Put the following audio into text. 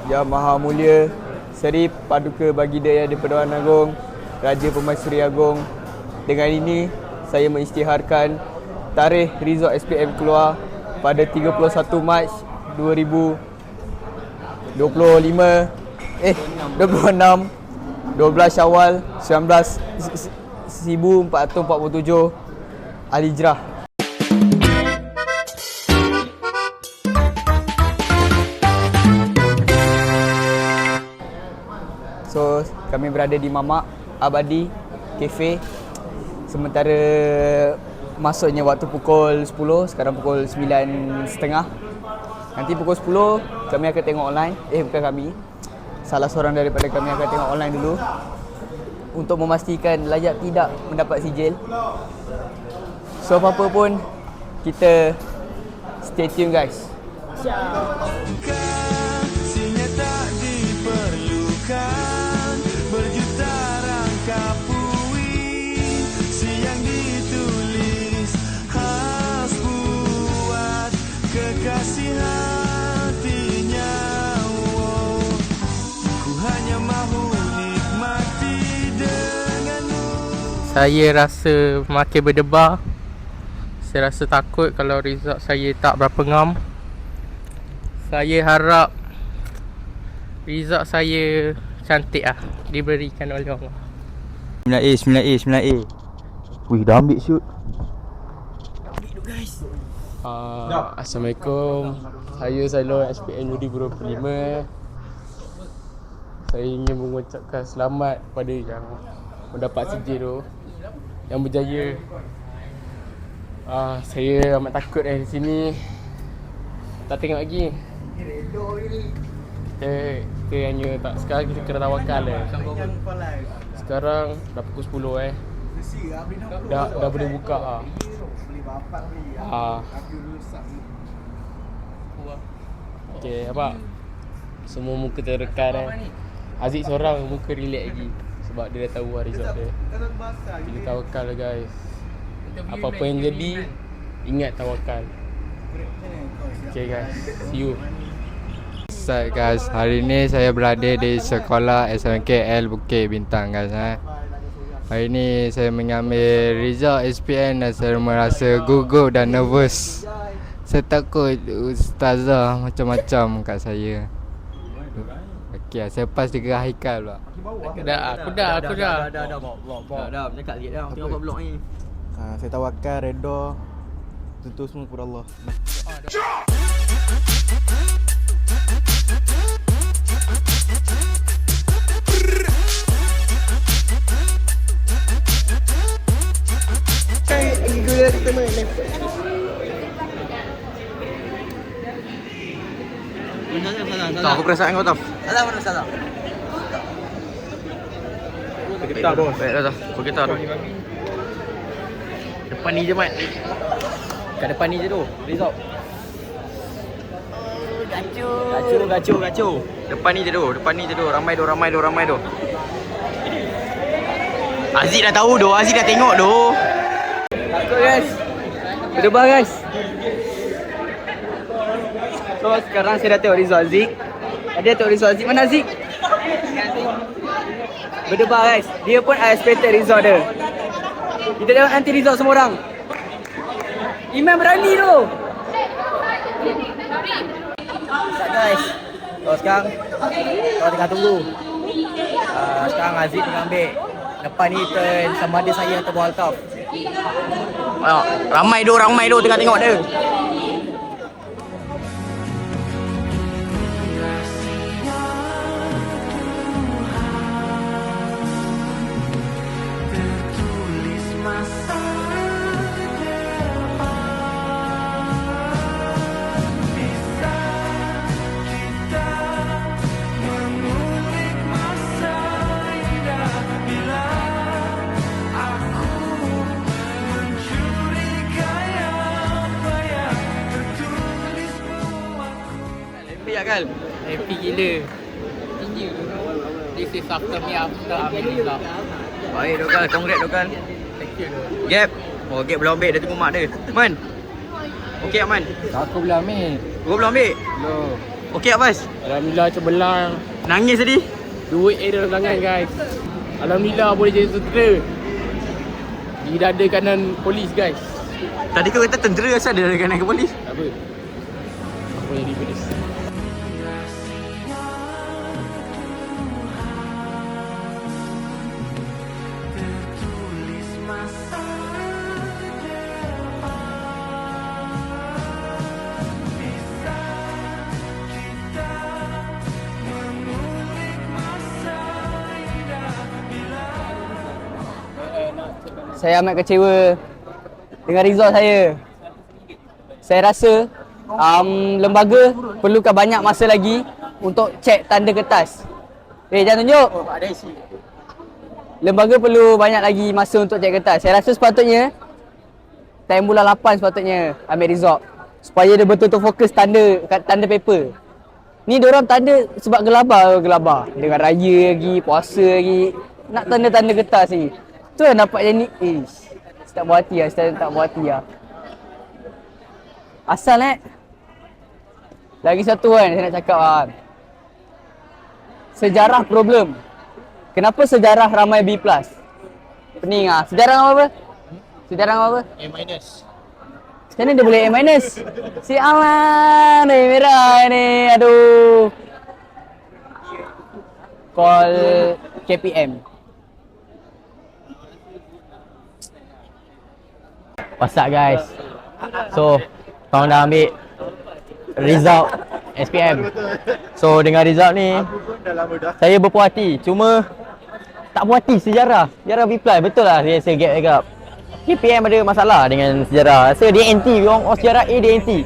Yang Maha Mulia Seri Paduka Baginda Yang di-Pertuan Agong Raja Pemaisuri Agong. Dengan ini saya mengisytiharkan tarikh result SPM keluar pada 31 Mac 2026 12 Syawal 1447 Al-Hijrah. So, kami berada di Mamak Abadi Cafe. Sementara masuknya waktu pukul 10, sekarang pukul 9.30. Nanti pukul 10 kami akan tengok online. Bukan kami. Salah seorang daripada kami akan tengok online dulu untuk memastikan layak tidak mendapat sijil. So, apa-apa pun kita stay tune guys. Saya rasa makin berdebar. Saya rasa takut kalau result saya tak berapa ngam. Saya harap result saya cantik lah, diberikan oleh Allah. 9A. Wih, dah ambil shoot. Assalamualaikum. Saya Salon SPM 2025. Saya ingin mengucapkan selamat pada yang mendapat sijil tu, yang berjaya. Saya amat takut di sini. Tak tengok lagi. Kita hanya tak, sekarang kita kena tawakal Sekarang dah pukul 10 dah boleh buka Okay, apa? Semua muka terdekat Aziz seorang muka relax lagi sebab dia dah tahu result dia. Kita tawakal lah guys. Apa-apa yang jadi, ingat tawakal. Okay guys, see you. Alright guys, hari ni saya berada di sekolah SMKL Bukit Bintang guys. Hari ni saya mengambil result SPM dan saya merasa gugup dan nervous. Saya takut ustazah macam-macam kat saya. Okey, saya pas dengan Haikal pula. Aku dah. Dah bercakap sikit dah. Tengok buat vlog ni. Saya tawakal, redha, tentu semua kepada Allah. Tak, aku perasaan kau tau. Salah mana salah? Kita bos. Baik dah. Kita dah. Depan ni je Mat. Kat depan ni je tu. Result. Gacu. Depan ni je tu. Ramai tu. Aziz dah tahu doh. Aziz dah tengok doh. Takut guys. Berdebar guys. So sekarang saya dah tengok result Zik. Tadi tengok result Zik. Mana Zik? Berdebar guys. Dia pun expected result dia. Kita tengok nanti result semua orang. Iman berani tu. Start guys. So sekarang kita tengah tunggu. Sekarang Aziz tengah ambil. Depan ni turn sama ada saya atau Altaf. Ramai tu tengah tengok dia. Kal. Happy gila. This is after me after ambil result. Baik Dokal, congrats Dokal. Thank you. Gap. Gap belum ambil, dia tunggu mak dia. Man. Okey Man. Aku belum ambil. Gua belum ambil. Belum. Okey Abbas? Alhamdulillah cemerlang. Nangis tadi? Duit dalam tangan guys. Alhamdulillah boleh jadi tentera. Di dada kanan polis guys. Tadi kau kata tentera asal dia dengan naik ke polis? Tak apa. Aku jadi polis. Saya amat kecewa dengan result saya. Saya rasa lembaga perlukan banyak masa lagi untuk cek tanda kertas. Jangan tunjuk. Lembaga perlu banyak lagi masa untuk cek kertas. Saya rasa sepatutnya time bulan 8 sepatutnya ambil result supaya dia betul-betul fokus tanda paper. Ni diorang tanda sebab gelabah dengan raya lagi, puasa lagi, nak tanda-tanda kertas lagi. Tu yang dapat yang ni. Tak buat hati lah, tak buat hati lah. Asal lagi satu kan saya nak cakap lah. Sejarah problem. Kenapa sejarah ramai B+? Pening lah. Sejarah nama apa? Sejarah nama apa? A-. Macam mana dia boleh A-? Sialan ni merah ni. Aduh. Call KPM. What's up guys? So, korang dah ambil result SPM. So, dengan result ni saya berpuas hati. Cuma tak puas hati sejarah B+. Betul lah saya gap. KPM ada masalah dengan sejarah. Rasa dia anti, orang sejarah A dia anti.